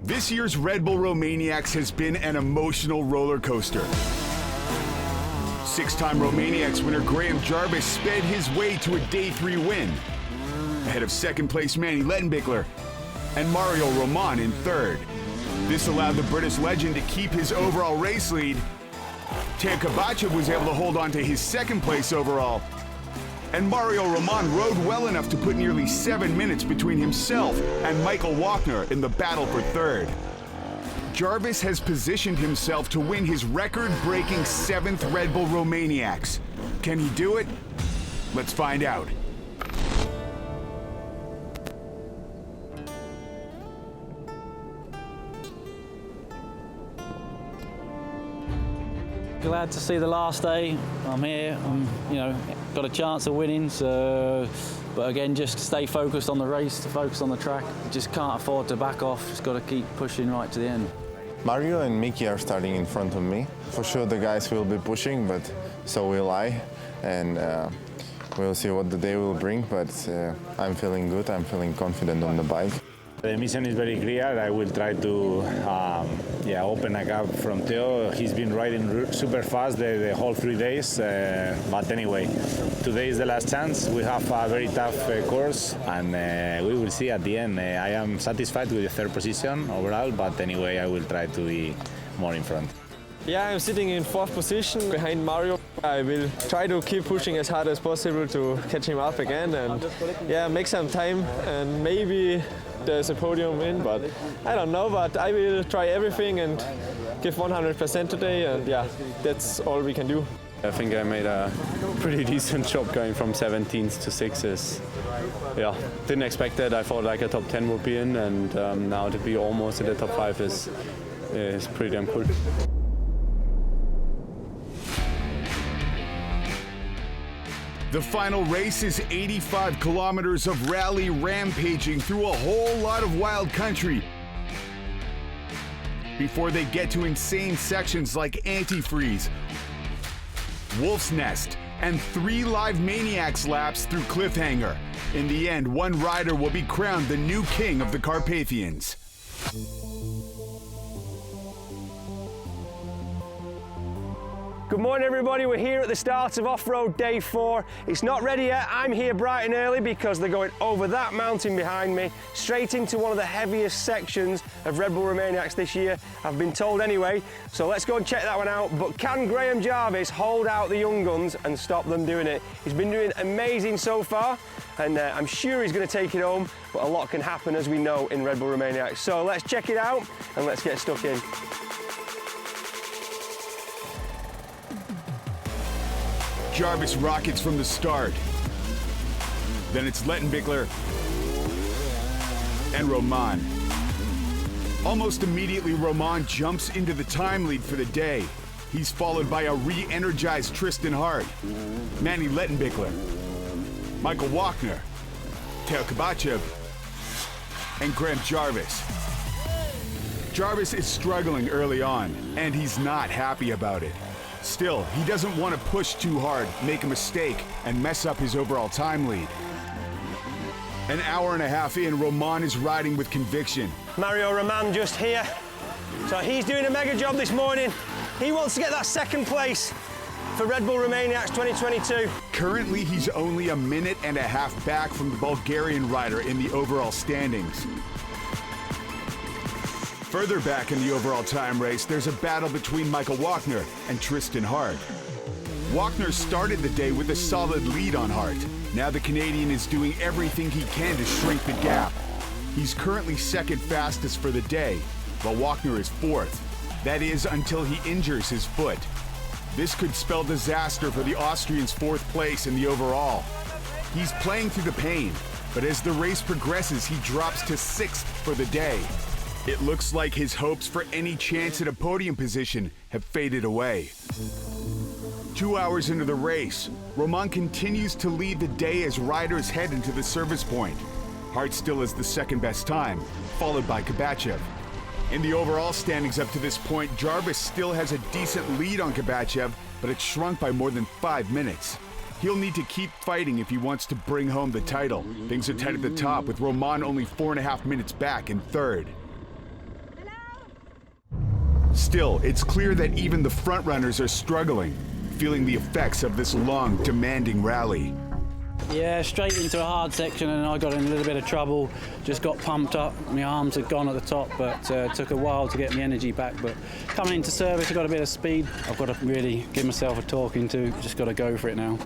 This year's Red Bull Romaniacs has been an emotional roller coaster. Six-time Romaniacs winner Graham Jarvis sped his way to a Day 3 win, ahead of second-place Manny Lettenbichler and Mario Roman in third. This allowed the British legend to keep his overall race lead. Teo Carpathian was able to hold on to his second-place overall, and Mario Roman rode well enough to put nearly 7 minutes between himself and Michael Wachner in the battle for third. Jarvis has positioned himself to win his record-breaking 7th Red Bull Romaniacs. Can he do it? Let's find out. Glad to see the last day. I'm here. Got a chance of winning. But again, just stay focused on the race, to focus on the track. Just can't afford to back off. Just got to keep pushing right to the end. Mario and Mickey are starting in front of me. For sure, the guys will be pushing, but so will I. And we'll see what the day will bring. But I'm feeling good. I'm feeling confident on the bike. The mission is very clear. I will try to open a gap from Theo. He's been riding super fast the whole 3 days. But anyway, today is the last chance. We have a very tough course, and we will see at the end. I am satisfied with the third position overall, but anyway, I will try to be more in front. Yeah, I'm sitting in 4th position behind Mario. I will try to keep pushing as hard as possible to catch him up again and make some time, and maybe there's a podium win, but I don't know, but I will try everything and give 100% today, and that's all we can do. I think I made a pretty decent job going from 17s to 6s. Didn't expect that. I thought like a top 10 would be in, and now to be almost in the top 5 is pretty damn cool. The final race is 85 kilometers of rally rampaging through a whole lot of wild country before they get to insane sections like Antifreeze, Wolf's Nest, and 3 live Maniacs laps through Cliffhanger. In the end, one rider will be crowned the new king of the Carpathians. Good morning, everybody. We're here at the start of Offroad Day 4. It's not ready yet. I'm here bright and early because they're going over that mountain behind me, straight into one of the heaviest sections of Red Bull Romaniacs this year, I've been told anyway. So let's go and check that one out. But can Graham Jarvis hold out the young guns and stop them doing it? He's been doing amazing so far, and I'm sure he's going to take it home, but a lot can happen, as we know, in Red Bull Romaniacs. So let's check it out and let's get stuck in. Jarvis rockets from the start. Then it's Lettenbichler and Roman. Almost immediately, Roman jumps into the time lead for the day. He's followed by a re-energized Tristan Hart, Manny Lettenbichler, Michael Wachner, Teo Carpathian, and Graham Jarvis. Jarvis is struggling early on, and he's not happy about it. Still, he doesn't want to push too hard, make a mistake, and mess up his overall time lead. An hour and a half in, Roman is riding with conviction. Mario Roman just here. So he's doing a mega job this morning. He wants to get that second place for Red Bull Romaniacs 2022. Currently, he's only a minute and a half back from the Bulgarian rider in the overall standings. Further back in the overall time race, there's a battle between Michael Wachner and Tristan Hart. Wachner started the day with a solid lead on Hart. Now the Canadian is doing everything he can to shrink the gap. He's currently second fastest for the day, while Wachner is 4th. That is, until he injures his foot. This could spell disaster for the Austrian's 4th place in the overall. He's playing through the pain, but as the race progresses, he drops to 6th for the day. It looks like his hopes for any chance at a podium position have faded away. 2 hours into the race, Roman continues to lead the day as riders head into the service point. Hart still is the second best time, followed by Kabachev. In the overall standings up to this point, Jarvis still has a decent lead on Kabachev, but it's shrunk by more than 5 minutes. He'll need to keep fighting if he wants to bring home the title. Things are tight at the top, with Roman only 4.5 minutes back in third. Still, it's clear that even the front-runners are struggling, feeling the effects of this long, demanding rally. Yeah, straight into a hard section and I got in a little bit of trouble. Just got pumped up, my arms had gone at the top, but took a while to get my energy back. But coming into service, I got a bit of speed. I've got to really give myself a talking to, just got to go for it now.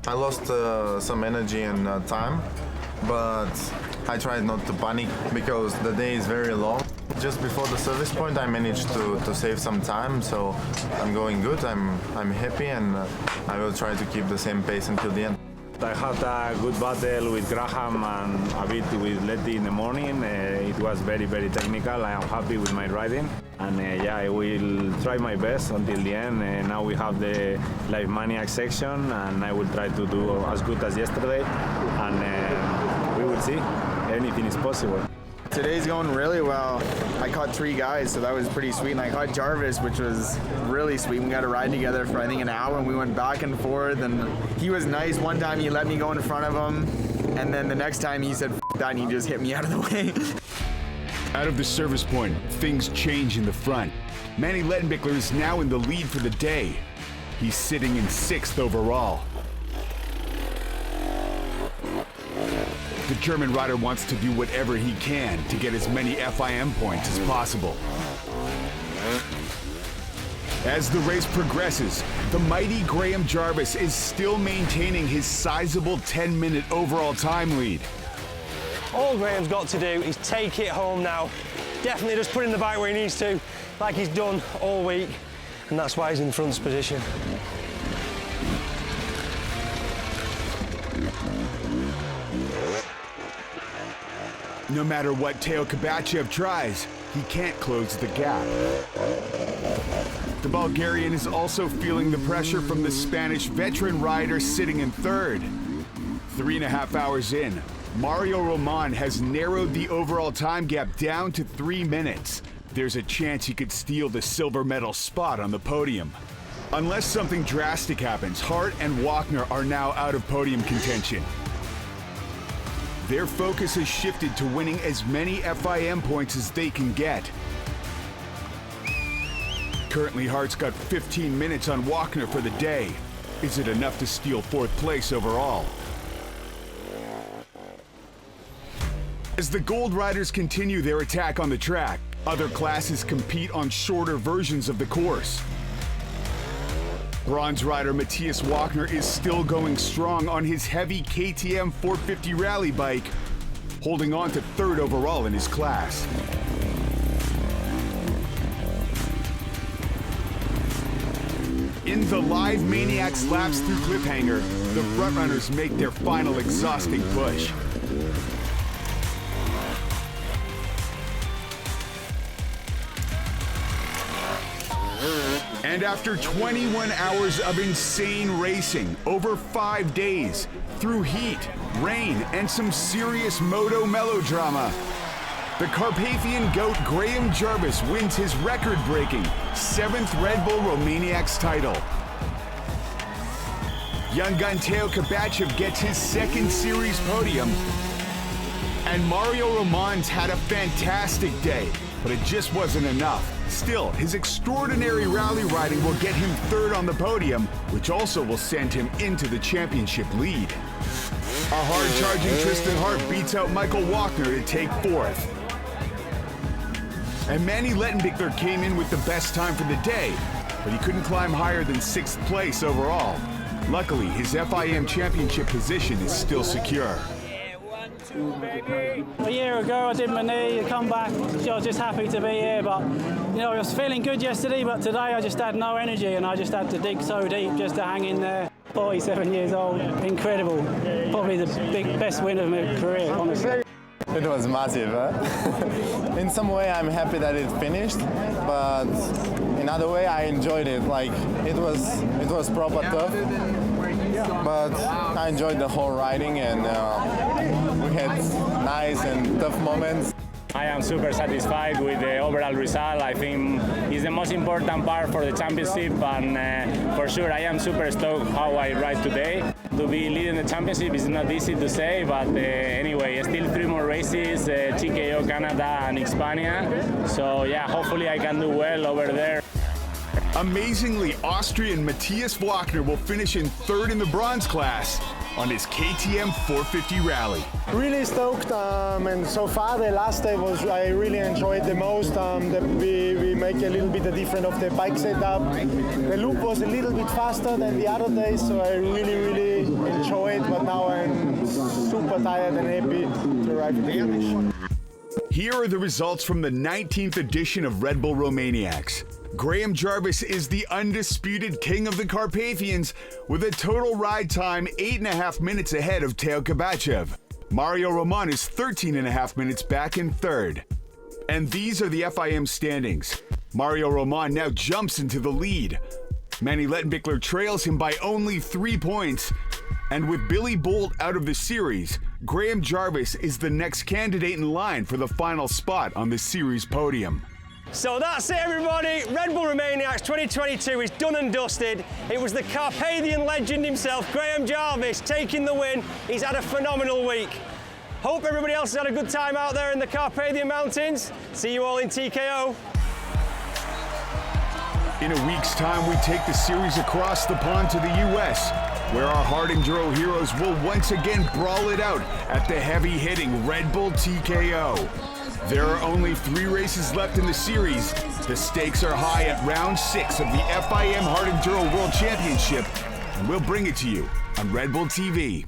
I lost some energy and time, but I tried not to panic because the day is very long. Just before the service point, I managed to save some time, so I'm going good. I'm happy, and I will try to keep the same pace until the end. I had a good battle with Graham and a bit with Letty in the morning. It was very, very technical. I am happy with my riding. And yeah, I will try my best until the end. Now we have the Live Maniac section, and I will try to do as good as yesterday. And we will see. Anything is possible. Today's going really well. I caught 3 guys, so that was pretty sweet. And I caught Jarvis, which was really sweet. We got to ride together for I think an hour, and we went back and forth. And he was nice. One time he let me go in front of him, and then the next time he said F that, and he just hit me out of the way. Out of the service point, things change in the front. Manny Lettenbichler is now in the lead for the day. He's sitting in 6th overall. The German rider wants to do whatever he can to get as many FIM points as possible. As the race progresses, the mighty Graham Jarvis is still maintaining his sizable 10-minute overall time lead. All Graham's got to do is take it home now. Definitely just put in the bike where he needs to, like he's done all week, and that's why he's in front position. No matter what Teo Kabachev tries, he can't close the gap. The Bulgarian is also feeling the pressure from the Spanish veteran rider sitting in 3rd. 3.5 hours in, Mario Roman has narrowed the overall time gap down to 3 minutes. There's a chance he could steal the silver medal spot on the podium. Unless something drastic happens, Hart and Wagner are now out of podium contention. Their focus has shifted to winning as many FIM points as they can get. Currently, Hart's got 15 minutes on Wagner for the day. Is it enough to steal 4th place overall? As the Gold Riders continue their attack on the track, other classes compete on shorter versions of the course. Bronze rider Matthias Wagner is still going strong on his heavy KTM 450 rally bike, holding on to 3rd overall in his class. In the Live Maniacs laps through Cliffhanger, the frontrunners make their final exhausting push. And after 21 hours of insane racing, over 5 days, through heat, rain, and some serious moto melodrama, the Carpathian GOAT Graham Jarvis wins his record-breaking 7th Red Bull Romaniacs title. Young gun Teo Kabachev gets his 2nd series podium. And Mario Roman's had a fantastic day, but it just wasn't enough. Still, his extraordinary rally riding will get him 3rd on the podium, which also will send him into the championship lead. A hard-charging Tristan Hart beats out Michael Wagner to take 4th. And Manny Lettenbichler came in with the best time for the day, but he couldn't climb higher than 6th place overall. Luckily, his FIM championship position is still secure. A year ago, I did my knee, I come back, I was just happy to be here, but you know, I was feeling good yesterday, but today I just had no energy and I just had to dig so deep just to hang in there. 47 years old, incredible. Probably the best win of my career, honestly. It was massive. Huh? In some way, I'm happy that it finished, but in other way, I enjoyed it. Like it was proper tough, but I enjoyed the whole riding, and we had nice and tough moments. I am super satisfied with the overall result. I think it's the most important part for the championship, and for sure I am super stoked how I ride today. To be leading the championship is not easy to say, but anyway, still 3 more races, TKO Canada and Hispania. So yeah, hopefully I can do well over there. Amazingly, Austrian Matthias Wagner will finish in 3rd in the bronze class on his KTM 450 rally. Really stoked, and so far the last day I really enjoyed the most. We make a little bit different of the bike setup. The loop was a little bit faster than the other days, so I really enjoyed. But now I'm super tired and happy to arrive at the finish. Here are the results from the 19th edition of Red Bull Romaniacs. Graham Jarvis is the undisputed king of the Carpathians with a total ride time 8.5 minutes ahead of Teo Kabachev. Mario Roman is 13.5 minutes back in 3rd. And these are the FIM standings. Mario Roman now jumps into the lead. Manny Lettenbichler trails him by only 3 points. And with Billy Bolt out of the series, Graham Jarvis is the next candidate in line for the final spot on the series podium. So that's it, everybody. Red Bull Romaniacs 2022 is done and dusted. It was the Carpathian legend himself, Graham Jarvis, taking the win. He's had a phenomenal week. Hope everybody else has had a good time out there in the Carpathian Mountains. See you all in TKO. In a week's time, we take the series across the pond to the US, where our hard enduro heroes will once again brawl it out at the heavy-hitting Red Bull TKO. There are only 3 races left in the series. The stakes are high at round 6 of the FIM Hard Enduro World Championship, and we'll bring it to you on Red Bull TV.